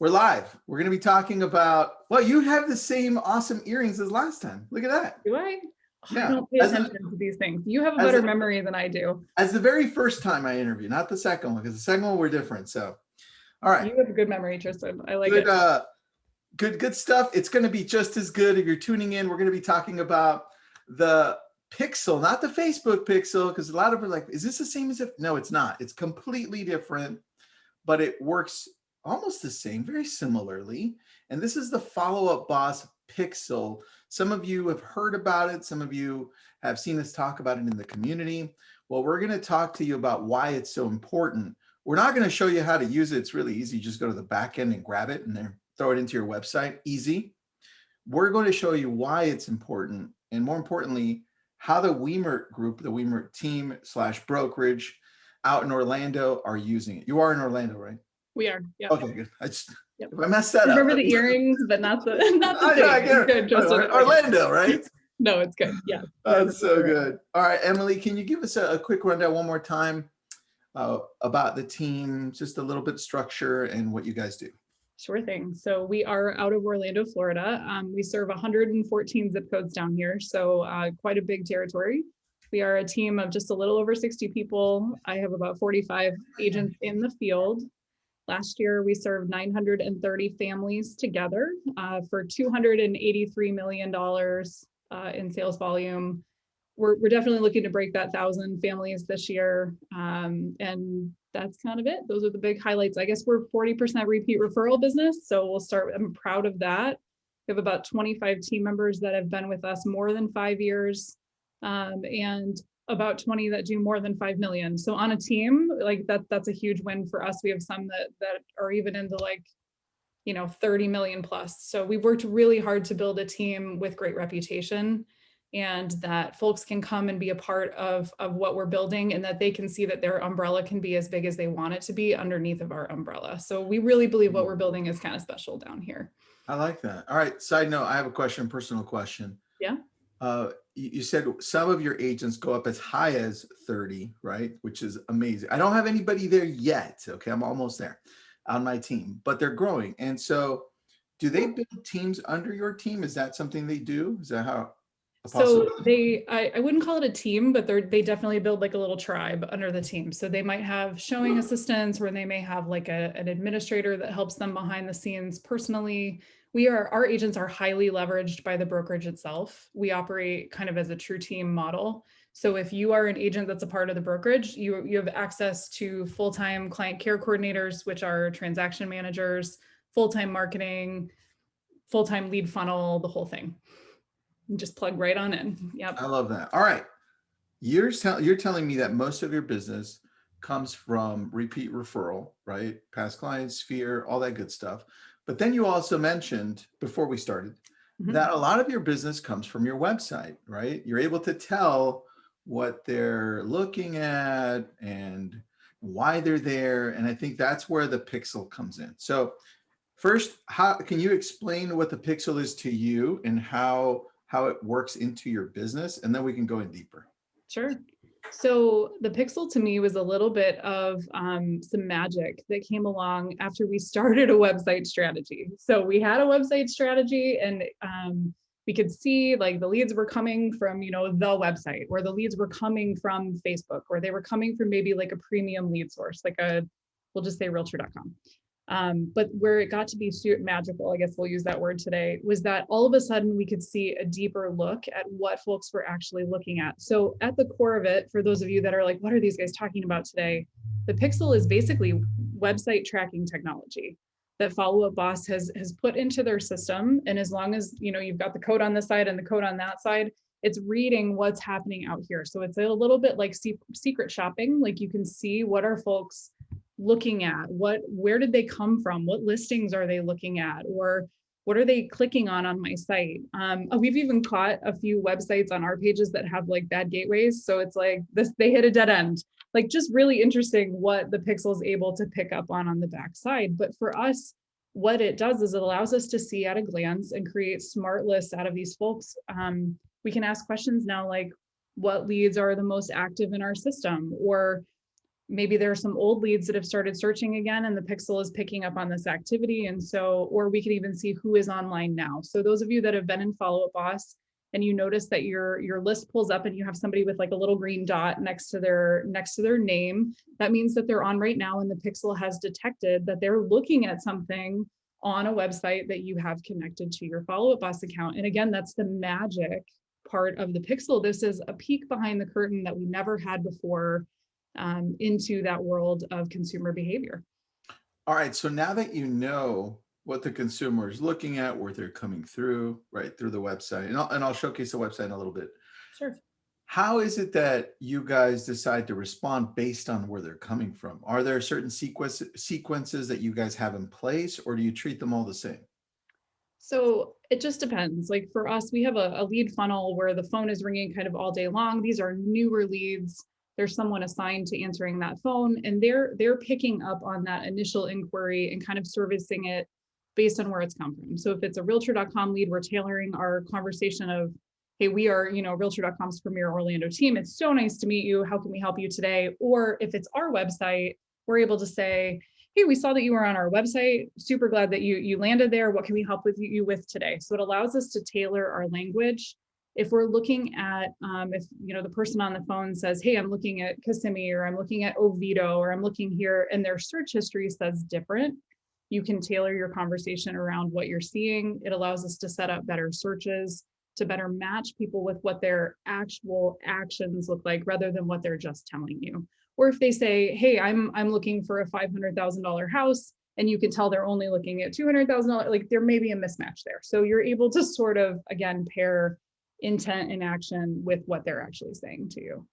We're live. We're going to be talking about, well, you have the same awesome earrings as last time. Look at that. Do I? Yeah. I don't pay attention to these things. You have a better memory than I do. As the very first time I interviewed, not the second one, because the second one we're different. So, all right. You have a good memory, Tristan. I like it. Good stuff. It's going to be just as good if you're tuning in. We're going to be talking about the Pixel, not the Facebook Pixel, because a lot of people are like, is this the same as if? No, it's not. It's completely different, but it works almost the same, very similarly. And this is the Follow-Up Boss Pixel. Some of you have heard about it. Some of you have seen us talk about it in the community. Well, we're going to talk to you about why it's so important. We're not going to show you how to use it. It's really easy. You just go to the back end and grab it and then throw it into your website. Easy. We're going to show you why it's important. And more importantly, how the Weimer group, the Weimer team / brokerage out in Orlando are using it. You are in Orlando, right? We are. Yeah. Okay, good. If I messed that Remember up. the earrings, but not the thing. Good, Orlando, right? No, it's good. Yeah. That's so good. All right, Emily, can you give us a quick rundown one more time about the team, just a little bit structure and what you guys do? Sure thing. So we are out of Orlando, Florida. We serve 114 zip codes down here, so quite a big territory. We are a team of just a little over 60 people. I have about 45 agents in the field. Last year, we served 930 families together for $283 million in sales volume. We're definitely looking to break that 1,000 families this year. And that's kind of it. Those are the big highlights. I guess we're 40% repeat referral business. So we'll start, I'm proud of that. We have about 25 team members that have been with us more than 5 years. And about 20 that do more than 5 million. So on a team, like that's a huge win for us. We have some that are even into 30 million plus. So we've worked really hard to build a team with great reputation and that folks can come and be a part of what we're building and that they can see that their umbrella can be as big as they want it to be underneath of our umbrella. So we really believe what we're building is kind of special down here. I like that. All right, side note, I have a question, personal question. Yeah. You said some of your agents go up as high as 30, right? Which is amazing. I don't have anybody there yet. Okay, I'm almost there on my team, but they're growing. And so do they build teams under your team? Is that something they do? Is that how? So I wouldn't call it a team, but they definitely build like a little tribe under the team. So they might have showing assistants or they may have like an administrator that helps them behind the scenes personally. Our agents are highly leveraged by the brokerage itself. We operate kind of as a true team model. So if you are an agent that's a part of the brokerage, you have access to full-time client care coordinators, which are transaction managers, full-time marketing, full-time lead funnel, the whole thing. And just plug right on in. Yep. I love that. All right. You're telling me that most of your business comes from repeat referral, right? Past clients, sphere, all that good stuff. But then you also mentioned before we started that a lot of your business comes from your website, right? You're able to tell what they're looking at and why they're there. And I think that's where the Pixel comes in. So first, how can you explain what the Pixel is to you and how it works into your business? And then we can go in deeper. Sure. So the Pixel to me was a little bit of some magic that came along after we started a website strategy. So we had a website strategy and we could see like the leads were coming from, the website, or the leads were coming from Facebook, or they were coming from maybe like a premium lead source, like we'll just say realtor.com. But where it got to be magical, I guess we'll use that word today, was that all of a sudden we could see a deeper look at what folks were actually looking at. So at the core of it, for those of you that are like, what are these guys talking about today? The Pixel is basically website tracking technology that Follow-Up Boss has put into their system. And as long as, you've got the code on this side and the code on that side, it's reading what's happening out here. So it's a little bit like secret shopping. Like you can see what are folks looking at, where did they come from, what listings are they looking at, or what are they clicking on my site. We've even caught a few websites on our pages that have like bad gateways, so it's like they hit a dead end. Like just really interesting what the Pixel is able to pick up on the backside. But for us, what it does is it allows us to see at a glance and create smart lists out of these folks. We can ask questions now like, what leads are the most active in our system, or maybe there are some old leads that have started searching again, and the pixel is picking up on this activity. And so, or we can even see who is online now. So those of you that have been in Follow Up Boss and you notice that your list pulls up and you have somebody with like a little green dot next to their name, that means that they're on right now, and the pixel has detected that they're looking at something on a website that you have connected to your Follow Up Boss account. And again, that's the magic part of the pixel. This is a peek behind the curtain that we never had before into that world of consumer behavior. All right. So now that you know what the consumer is looking at, where they're coming through, right through the website, and I'll showcase the website in a little bit. Sure. How is it that you guys decide to respond based on where they're coming from? Are there certain sequences that you guys have in place, or do you treat them all the same? So it just depends. Like for us, we have a lead funnel where the phone is ringing kind of all day long. These are newer leads. There's someone assigned to answering that phone, and they're picking up on that initial inquiry and kind of servicing it based on where it's come from. So if it's a realtor.com lead, we're tailoring our conversation of, hey, we are, realtor.com's premier Orlando team. It's so nice to meet you. How can we help you today? Or if it's our website, we're able to say, hey, we saw that you were on our website. Super glad that you landed there. What can we help with you with today? So it allows us to tailor our language. If we're looking at, if the person on the phone says, hey, I'm looking at Kissimmee, or I'm looking at Oviedo, or I'm looking here, and their search history says different, you can tailor your conversation around what you're seeing. It allows us to set up better searches to better match people with what their actual actions look like, rather than what they're just telling you. Or if they say, hey, I'm looking for a $500,000 house, and you can tell they're only looking at $200,000, like there may be a mismatch there. So you're able to sort of, again, pair intent and action with what they're actually saying to you.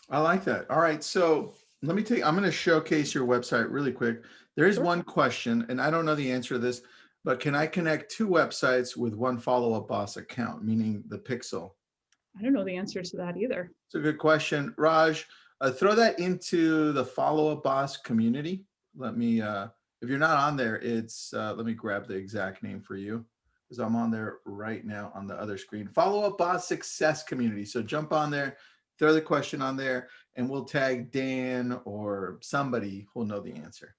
I like that. All right. So I'm going to showcase your website really quick. There is one question, and I don't know the answer to this, but can I connect two websites with one Follow Up Boss account, meaning the pixel? I don't know the answer to that either. It's a good question. Raj, throw that into the Follow Up Boss community. Let me, if you're not on there, let me grab the exact name for you, because I'm on there right now on the other screen. Follow Up Boss Success Community. So jump on there, throw the question on there, and we'll tag Dan or somebody who'll know the answer.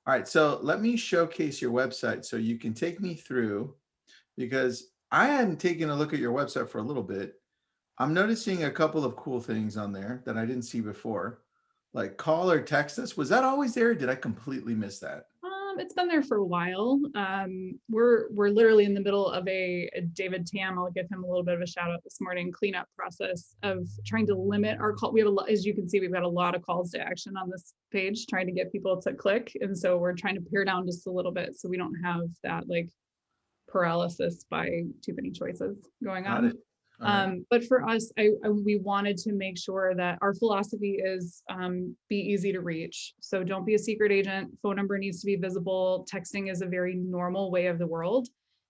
All right, so let me showcase your website so you can take me through, because I hadn't taken a look at your website for a little bit. I'm noticing a couple of cool things on there that I didn't see before, like call or text us. Was that always there? Did I completely miss that? It's been there for a while. We're literally in the middle of a David Tam, I'll give him a little bit of a shout out this morning, cleanup process of trying to limit our call. We have as you can see, we've got a lot of calls to action on this page, trying to get people to click. And so we're trying to pare down just a little bit so we don't have that like paralysis by too many choices going on. Got it. But for us, we wanted to make sure that our philosophy is be easy to reach. So don't be a secret agent. Phone number needs to be visible. Texting is a very normal way of the world.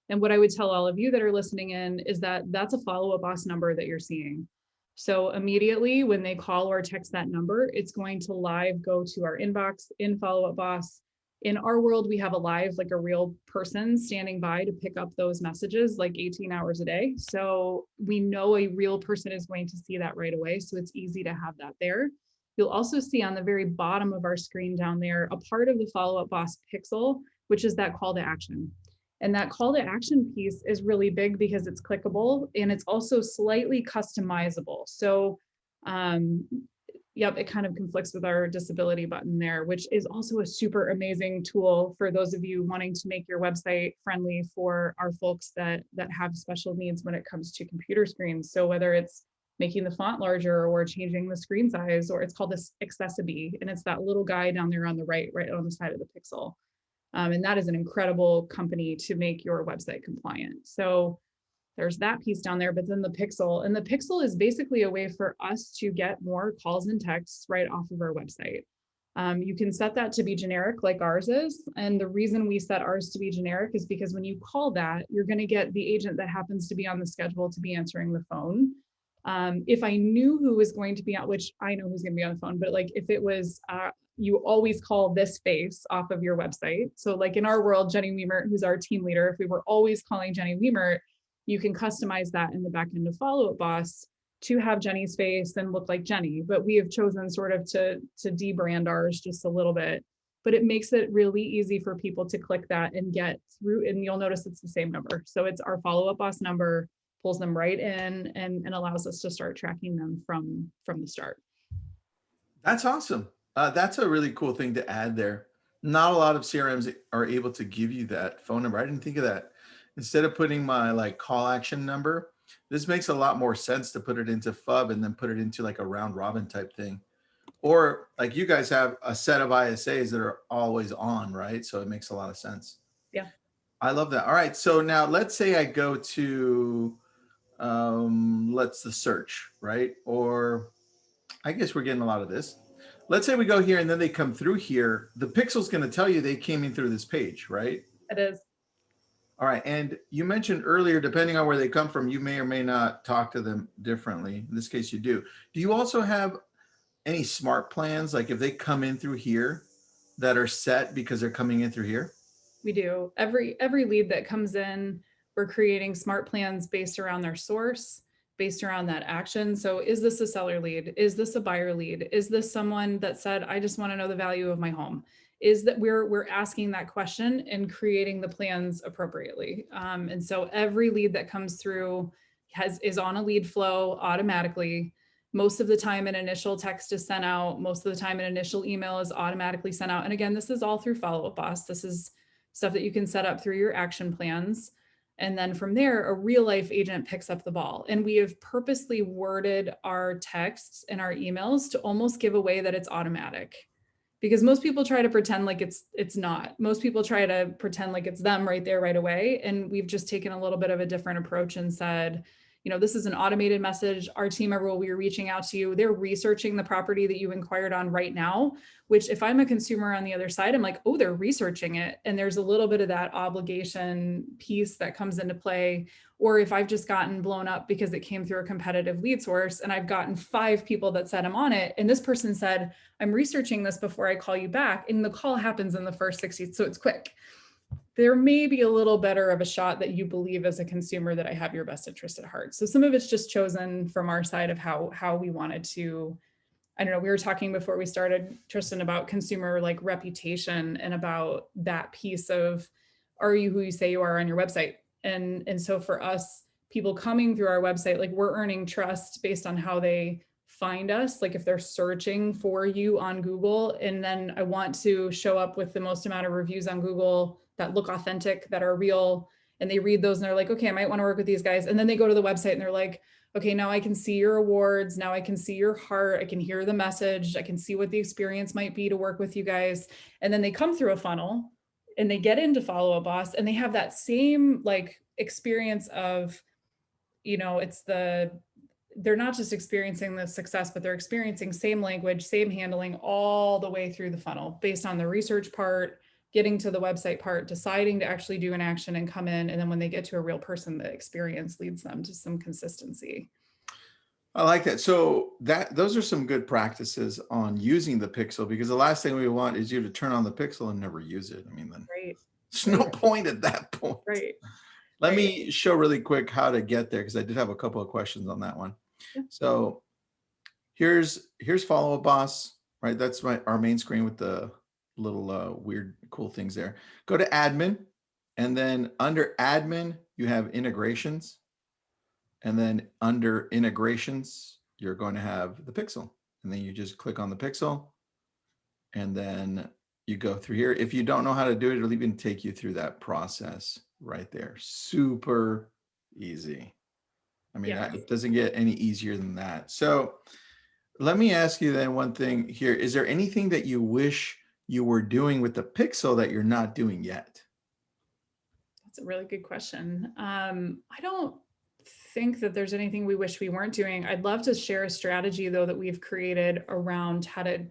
And what I would tell all of you that are listening in is that that's a Follow Up Boss number that you're seeing. So immediately when they call or text that number, it's going to live go to our inbox in Follow Up Boss. In our world, we have a live, like a real person standing by to pick up those messages like 18 hours a day. So we know a real person is going to see that right away. So it's easy to have that there. You'll also see on the very bottom of our screen down there, a part of the Follow Up Boss pixel, which is that call to action. And that call to action piece is really big because it's clickable and it's also slightly customizable. So yep, it kind of conflicts with our disability button there, which is also a super amazing tool for those of you wanting to make your website friendly for our folks that have special needs when it comes to computer screens. So whether it's making the font larger or changing the screen size, or it's called this Accessibility, and it's that little guy down there on the right on the side of the pixel. And that is an incredible company to make your website compliant. So there's that piece down there, but then the pixel, and the pixel is basically a way for us to get more calls and texts right off of our website. You can set that to be generic like ours is. And the reason we set ours to be generic is because when you call that, you're going to get the agent that happens to be on the schedule to be answering the phone. If I knew who was going to be on, which I know who's going to be on the phone, but like if it was, you always call this face off of your website. So like in our world, Jenny Weimer, who's our team leader, if we were always calling Jenny Weimer, you can customize that in the back end of Follow Up Boss to have Jenny's face and look like Jenny, but we have chosen sort of to debrand ours just a little bit. But it makes it really easy for people to click that and get through, and you'll notice it's the same number. So it's our follow-up boss number, pulls them right in and allows us to start tracking them from the start. That's awesome. That's a really cool thing to add there. Not a lot of CRMs are able to give you that phone number. I didn't think of that. Instead of putting my like call action number, this makes a lot more sense to put it into FUB and then put it into like a round robin type thing. Or like you guys have a set of ISAs that are always on, right? So it makes a lot of sense. Yeah. I love that. All right. So now let's say I go to let's the search, right? Or I guess we're getting a lot of this. Let's say we go here and then they come through here. The pixel's going to tell you they came in through this page, right? It is. All right. And you mentioned earlier, depending on where they come from, you may or may not talk to them differently. In this case, you do. Do you also have any smart plans? Like if they come in through here that are set because they're coming in through here? We do. Every lead that comes in, we're creating smart plans based around their source, based around that action. So is this a seller lead? Is this a buyer lead? Is this someone that said, I just want to know the value of my home? Is that we're asking that question and creating the plans appropriately. And so every lead that comes through is on a lead flow automatically. Most of the time an initial text is sent out. Most of the time an initial email is automatically sent out. And again, this is all through Follow Up Boss. This is stuff that you can set up through your action plans. And then from there, a real life agent picks up the ball. And we have purposely worded our texts and our emails to almost give away that it's automatic. Because most people try to pretend like it's not. Most people try to pretend like it's them right there right away. And we've just taken a little bit of a different approach and said, this is an automated message. Our team member will be reaching out to you. They're researching the property that you inquired on right now, which if I'm a consumer on the other side, I'm like, oh, they're researching it. And there's a little bit of that obligation piece that comes into play. Or if I've just gotten blown up because it came through a competitive lead source and I've gotten 5 people that said I'm on it. And this person said, I'm researching this before I call you back. And the call happens in the first 60, so it's quick. There may be a little better of a shot that you believe as a consumer that I have your best interest at heart. So some of it's just chosen from our side of how we wanted to, I don't know, we were talking before we started, Tristan, about consumer like reputation and about that piece of, are you who you say you are on your website? And so for us, people coming through our website, like we're earning trust based on how they find us. Like if they're searching for you on Google, and then I want to show up with the most amount of reviews on Google that look authentic, that are real, and they read those and they're like, okay, I might want to work with these guys. And then they go to the website and they're like, okay, now I can see your awards. Now I can see your heart. I can hear the message. I can see what the experience might be to work with you guys. And then they come through a funnel and they get into Follow Up Boss and they have that same like experience of, they're not just experiencing the success, but they're experiencing same language, same handling all the way through the funnel based on the research part, getting to the website part, deciding to actually do an action and come in. And then when they get to a real person, the experience leads them to some consistency. I like that. So those are some good practices on using the pixel, because the last thing we want is you to turn on the pixel and never use it. I mean, then Right. there's no point at that point. Right. Let me show really quick how to get there, because I did have a couple of questions on that one. Yeah. So here's Follow Up Boss, right? That's our main screen with the little weird cool things there. Go to admin, and then under admin you have integrations, and then under integrations you're going to have the pixel, and then you just click on the pixel and then you go through here. If you don't know how to do it, it'll even take you through that process right there. Super easy. I mean, it doesn't get any easier than that. So let me ask you then one thing here. Is there anything that you wish you were doing with the pixel that you're not doing yet? That's a really good question. I don't think that there's anything we wish we weren't doing. I'd love to share a strategy though that we've created around how to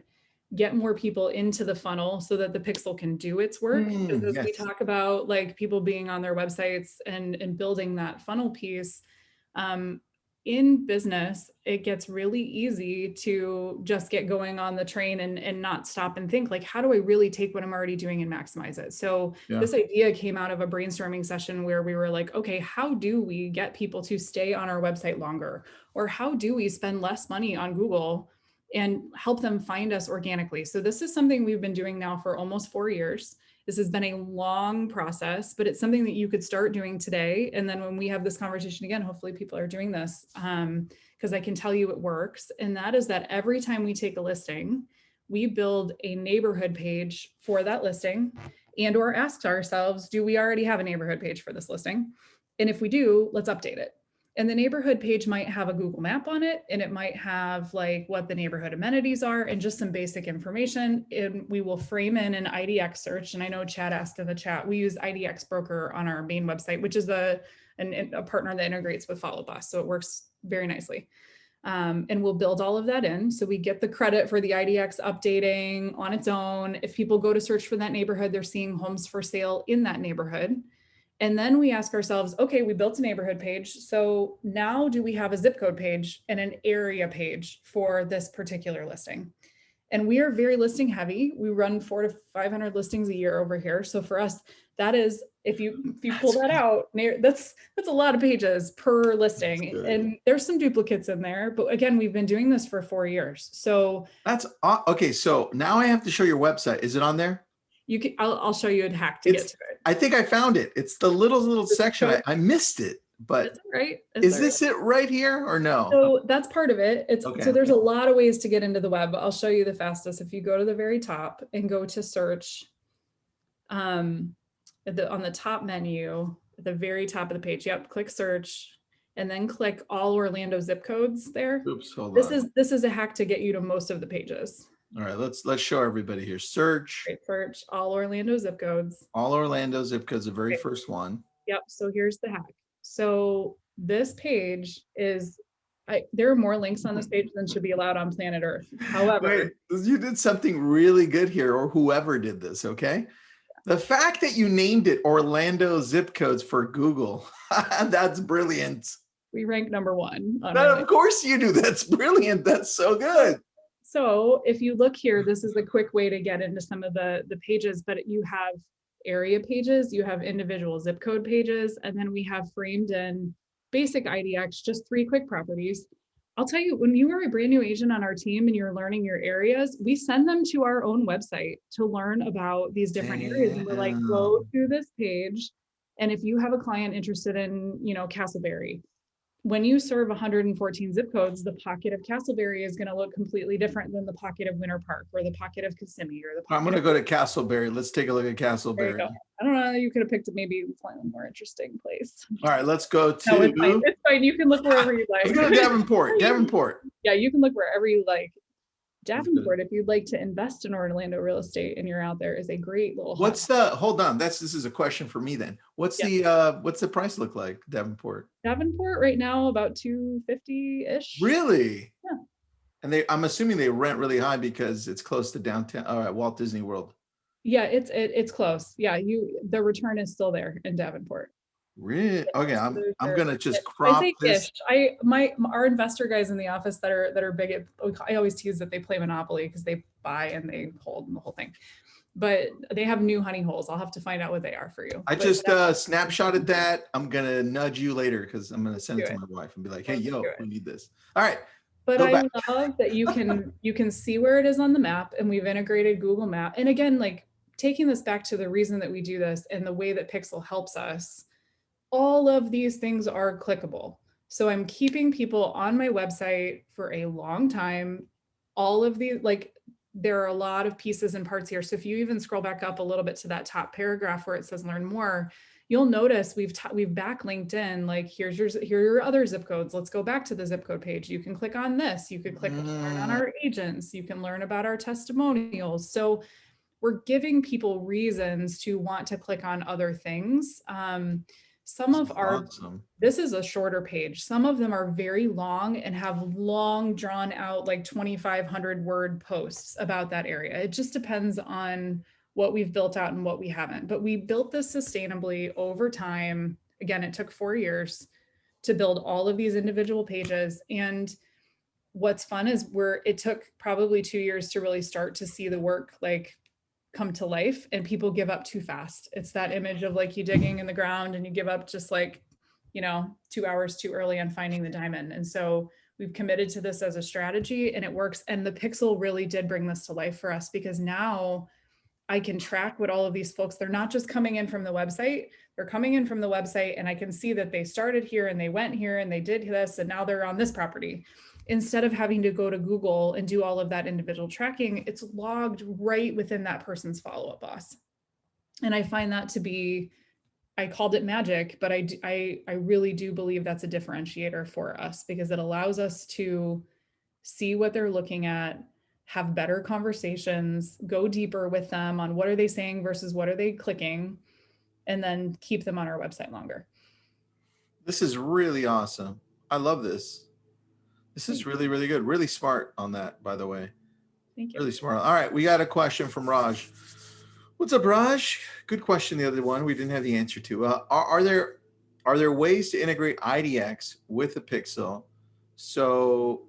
get more people into the funnel so that the pixel can do its work. Because as we talk about like people being on their websites and building that funnel piece, in business, it gets really easy to just get going on the train and not stop and think like, how do I really take what I'm already doing and maximize it? So Yeah. this idea came out of a brainstorming session where we were like, okay, how do we get people to stay on our website longer? Or how do we spend less money on Google and help them find us organically? So this is something we've been doing now for almost 4 years. This has been a long process, but it's something that you could start doing today. And then when we have this conversation again, hopefully people are doing this because I can tell you it works. And that is that every time we take a listing, we build a neighborhood page for that listing and or ask ourselves, do we already have a neighborhood page for this listing? And if we do, let's update it. And the neighborhood page might have a Google map on it, and it might have like what the neighborhood amenities are and just some basic information. And we will frame in an IDX search. And I know Chad asked in the chat, we use IDX Broker on our main website, which is a partner that integrates with Follow Bus. So it works very nicely. And we'll build all of that in. So we get the credit for the IDX updating on its own. If people go to search for that neighborhood, they're seeing homes for sale in that neighborhood. And then we ask ourselves, okay, we built a neighborhood page. So now do we have a zip code page and an area page for this particular listing? And we are very listing heavy. We run 400 to 500 listings a year over here. So for us, that is, if you pull that out, that's a lot of pages per listing. And there's some duplicates in there. But again, we've been doing this for 4 years. So that's okay. So now I have to show your website. Is it on there? You can, I'll show you a hack to get to it. I think I found it. It's the little section. I missed it, but that's right. Is this it right here or no? So that's part of it. So there's a lot of ways to get into the web. I'll show you the fastest. If you go to the very top and go to search, on the top menu, at the very top of the page, click search, and then click all Orlando zip codes there. Oops, hold on. This is a hack to get you to most of the pages. All right, let's show everybody here. Search. Great, search all Orlando zip codes. All Orlando zip codes, the very first one. Yep. So here's the hack. So this page is, there are more links on this page than should be allowed on planet Earth. However, you did something really good here, or whoever did this. Okay. The fact that you named it Orlando zip codes for Google, that's brilliant. We rank #1. Of course you do. That's brilliant. That's so good. So if you look here, this is a quick way to get into some of the pages, but you have area pages, you have individual zip code pages, and then we have framed in basic IDX, just 3 quick properties. I'll tell you, when you are a brand new agent on our team and you're learning your areas, we send them to our own website to learn about these different areas. And we're like, go to this page. And if you have a client interested in, Castleberry, when you serve 114 zip codes, the pocket of Castleberry is going to look completely different than the pocket of Winter Park or the pocket of Kissimmee or the pocket. I'm going to go to Castleberry. Let's take a look at Castleberry. I don't know. You could have picked maybe a slightly more interesting place. All right, let's go to. No, it's fine. It's fine. You can look wherever you like. Let's go to Davenport. Davenport. Yeah, you can look wherever you like. Davenport, if you'd like to invest in Orlando real estate and you're out there, is a great little. Hold on. This is a question for me then. What's the price look like, Davenport? Davenport right now about 250-ish. Really? Yeah. And I'm assuming they rent really high because it's close to downtown Walt Disney World. Yeah, it's close. Yeah, the return is still there in Davenport. Really? Okay, I'm gonna just crop this. Our investor guys in the office that are big at, I always tease that they play Monopoly because they buy and they hold and the whole thing. But they have new honey holes. I'll have to find out what they are for you. I just snapshotted that. I'm gonna nudge you later because I'm gonna send it to my wife and be like, hey, we need this. All right. But I love that you can see where it is on the map, and we've integrated Google Map. And again, like taking this back to the reason that we do this and the way that Pixel helps us. All of these things are clickable. So I'm keeping people on my website for a long time. All of these, there are a lot of pieces and parts here. So if you even scroll back up a little bit to that top paragraph where it says learn more, you'll notice we've backlinked in, like, here are your other zip codes. Let's go back to the zip code page. You can click on this. You could click learn on our agents. You can learn about our testimonials. So we're giving people reasons to want to click on other things. This is a shorter page. Some of them are very long and have long drawn out, like 2,500 word posts about that area. It just depends on what we've built out and what we haven't. But we built this sustainably over time. Again, it took 4 years to build all of these individual pages. And what's fun is it took probably 2 years to really start to see the work like come to life, and people give up too fast. It's that image of like you digging in the ground and you give up just like, 2 hours too early on finding the diamond. And so we've committed to this as a strategy, and it works. And the pixel really did bring this to life for us, because now I can track what all of these folks, they're not just coming in from the website, they're coming in from the website, and I can see that they started here and they went here and they did this, and now they're on this property. Instead of having to go to Google and do all of that individual tracking, it's logged right within that person's follow-up boss. And I find that to be, I called it magic, but I really do believe that's a differentiator for us, because it allows us to see what they're looking at, have better conversations, go deeper with them on what are they saying versus what are they clicking, and then keep them on our website longer. This is really awesome. I love this. This is really, really good. Really smart on that, by the way. Thank you. Really smart. All right, we got a question from Raj. What's up, Raj? Good question. The other one we didn't have the answer to. Are there ways to integrate IDX with the Pixel so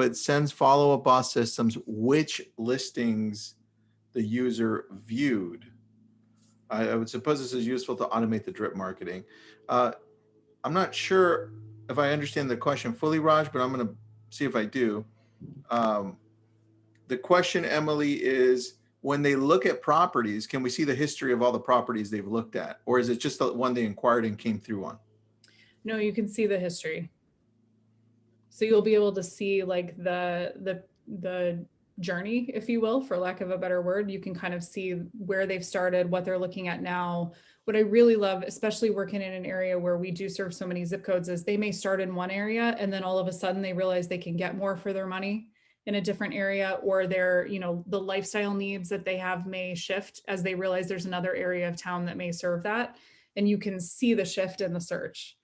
it sends follow-up boss systems which listings the user viewed? I would suppose this is useful to automate the drip marketing. I'm not sure if I understand the question fully, Raj, but I'm going to see if I do. The question, Emily, is when they look at properties, can we see the history of all the properties they've looked at? Or is it just the one they inquired and came through on? No, you can see the history. So you'll be able to see like the journey, if you will, for lack of a better word. You can kind of see where they've started, what they're looking at now. What I really love, especially working in an area where we do serve so many zip codes, is they may start in one area and then all of a sudden they realize they can get more for their money in a different area, or their, the lifestyle needs that they have may shift as they realize there's another area of town that may serve that. And you can see the shift in the search,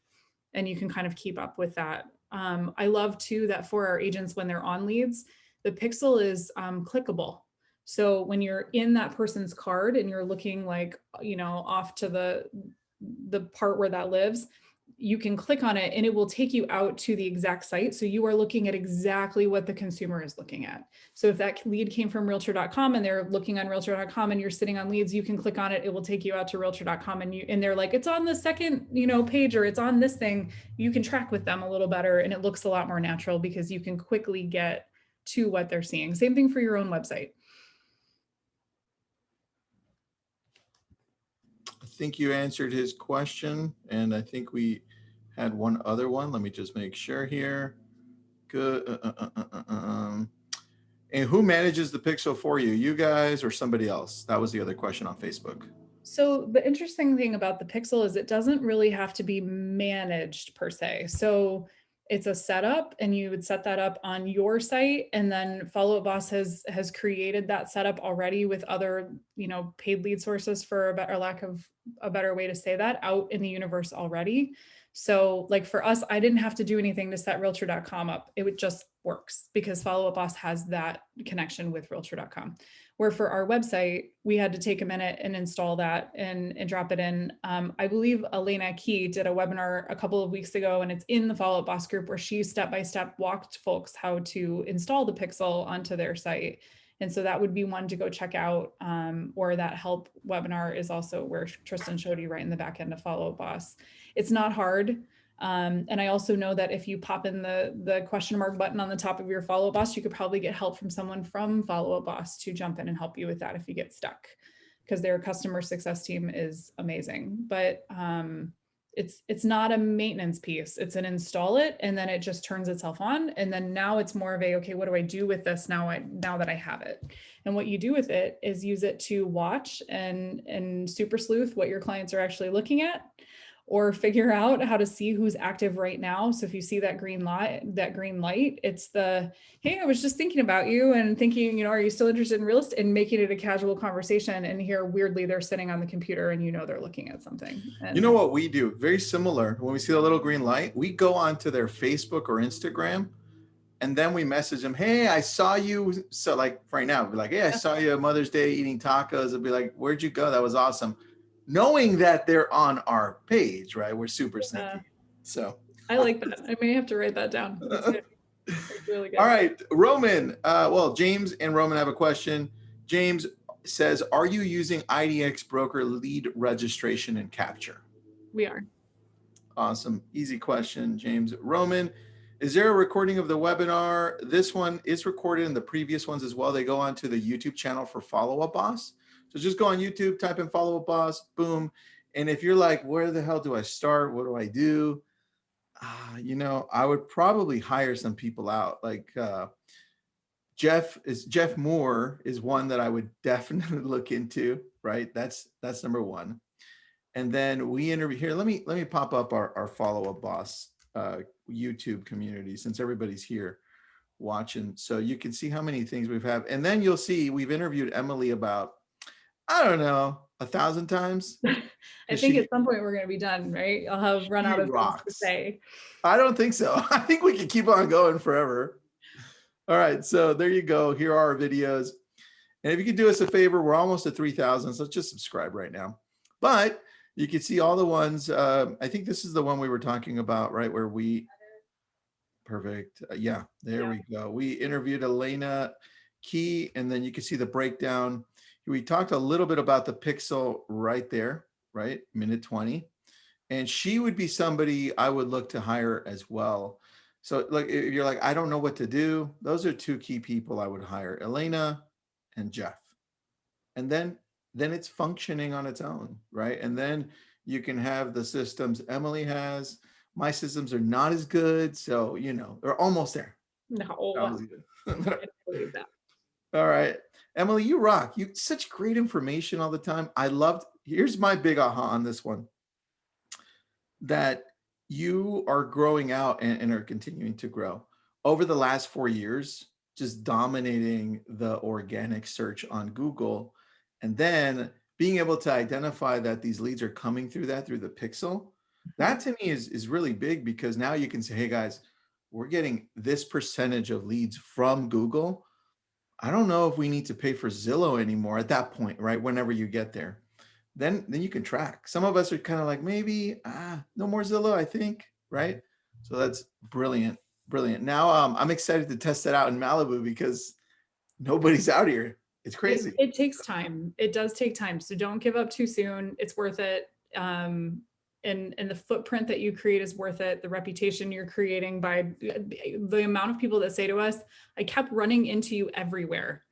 and you can kind of keep up with that. I love too that for our agents, when they're on leads, the pixel is clickable. So when you're in that person's card and you're looking like, off to the part where that lives, you can click on it and it will take you out to the exact site. So you are looking at exactly what the consumer is looking at. So if that lead came from realtor.com and they're looking on realtor.com and you're sitting on leads, you can click on it. It will take you out to realtor.com and they're like, it's on the second, page, or it's on this thing. You can track with them a little better, and it looks a lot more natural because you can quickly get to what they're seeing. Same thing for your own website. I think you answered his question, and I think we had one other one. Let me just make sure here. Good. And who manages the pixel for you? You guys or somebody else? That was the other question on Facebook. So the interesting thing about the pixel is it doesn't really have to be managed per se. So it's a setup, and you would set that up on your site, and then Follow Up Boss has created that setup already with other, paid lead sources, for a better, lack of a better way to say that, out in the universe already. So like for us, I didn't have to do anything to set realtor.com up. It just works because Follow Up Boss has that connection with realtor.com. Where for our website, we had to take a minute and install that and drop it in. I believe Elena Key did a webinar a couple of weeks ago, and it's in the Follow Up Boss group, where she step-by-step walked folks how to install the pixel onto their site. And so that would be one to go check out, or that help webinar is also where Tristan showed you right in the back end of Follow Up Boss. It's not hard. And I also know that if you pop in the question mark button on the top of your Follow Up Boss, you could probably get help from someone from Follow Up Boss to jump in and help you with that if you get stuck, because their customer success team is amazing. But it's not a maintenance piece. It's an install it, and then it just turns itself on. And then now it's more of a, okay, what do I do with this now that I have it? And what you do with it is use it to watch and super sleuth what your clients are actually looking at, or figure out how to see who's active right now. So if you see that green light, it's the, hey, I was just thinking about you and thinking, are you still interested in real estate, and making it a casual conversation. And here, weirdly, they're sitting on the computer and they're looking at something. And you know what we do? Very similar. When we see the little green light, we go onto their Facebook or Instagram, and then we message them, hey, I saw you. So like right now, be like, hey, I saw you Mother's Day eating tacos. It'll be like, where'd you go? That was awesome. Knowing that they're on our page, right? We're super sneaky. So I like that. I may have to write that down. That's good. That's really All good. right, Roman. Well, James and Roman have a question. James says, are you using IDX broker lead registration and capture? We are. Awesome. Easy question, James. Roman, is there a recording of the webinar? This one is recorded and the previous ones as well. They go onto the YouTube channel for Follow Up Boss. So just go on YouTube, type in Follow Up Boss, boom. And if you're like, where the hell do I start? What do I do? You know, I would probably hire some people out. Like Jeff Moore is one that I would definitely look into, right? That's number one. And then we interview here. Let me pop up our Follow Up Boss YouTube community since everybody's here watching. So you can see how many things we've had. And then you'll see we've interviewed Emily about, I don't know, 1,000 times. I think at some point we're going to be done, right? I'll have run out of things to say. I don't think so. I think we can keep on going forever. All right. So there you go. Here are our videos. And if you could do us a favor, we're almost at 3,000. So just subscribe right now. But you can see all the ones. I think this is the one we were talking about, right? Where we, perfect. Yeah, there we go. We interviewed Elena Key, and then you can see the breakdown. We talked a little bit about the Pixel right there, right? Minute 20. And she would be somebody I would look to hire as well. So like, if you're like, I don't know what to do, those are two key people I would hire, Elena and Jeff. And then it's functioning on its own, right? And then you can have the systems Emily has. My systems are not as good. So, you know, they're almost there. No, Almost I can't believe that. All right. Emily, you rock. You such great information all the time. I loved, here's my big aha on this one, that you are growing out and are continuing to grow over the last 4 years, just dominating the organic search on Google. And then being able to identify that these leads are coming through the pixel, that to me is really big, because now you can say, hey guys, we're getting this percentage of leads from Google. I don't know if we need to pay for Zillow anymore at that point, right? Whenever you get there, then you can track. Some of us are kind of like, maybe no more Zillow, I think, right? So that's brilliant, brilliant. Now I'm excited to test that out in Malibu because nobody's out here. It's crazy. It takes time. It does take time. So don't give up too soon. It's worth it. And the footprint that you create is worth it. The reputation you're creating by the amount of people that say to us, I kept running into you everywhere.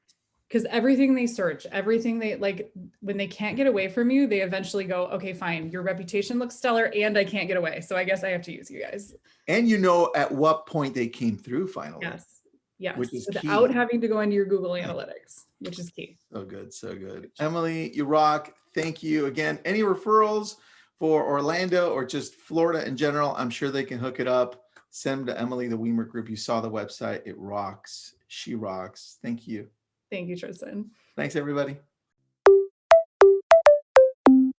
Because everything they search, everything they like, when they can't get away from you, they eventually go, okay, fine, your reputation looks stellar and I can't get away. So I guess I have to use you guys. And you know at what point they came through finally. Yes. Yes. Which is without key. having to go into your Google Analytics, which is key. So good. So good. Emily, you rock. Thank you again. Any referrals for Orlando or just Florida in general? I'm sure they can hook it up. Send them to Emily, the Weimer Group. You saw the website. It rocks. She rocks. Thank you. Thank you, Tristan. Thanks, everybody.